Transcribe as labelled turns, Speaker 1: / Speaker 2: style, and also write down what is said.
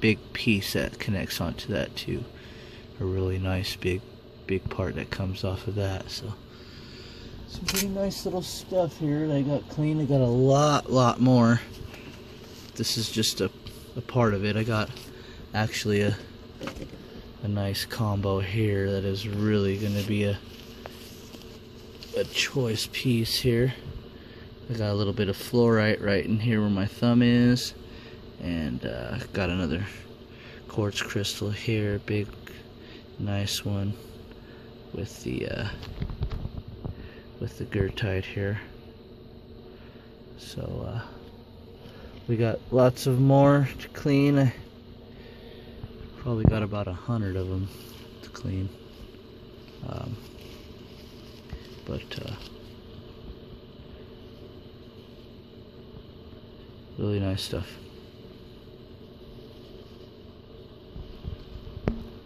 Speaker 1: big piece that connects onto that too. A really nice big part that comes off of that. So some pretty nice little stuff here that I got clean. I got a lot more. This is just a part of it. I got actually a nice combo here that is really going to be a choice piece here. I got a little bit of fluorite right in here where my thumb is, and got another quartz crystal here, big nice one with the goethite here. So we got lots of more to clean. I probably got about 100 of them to clean. Really nice stuff.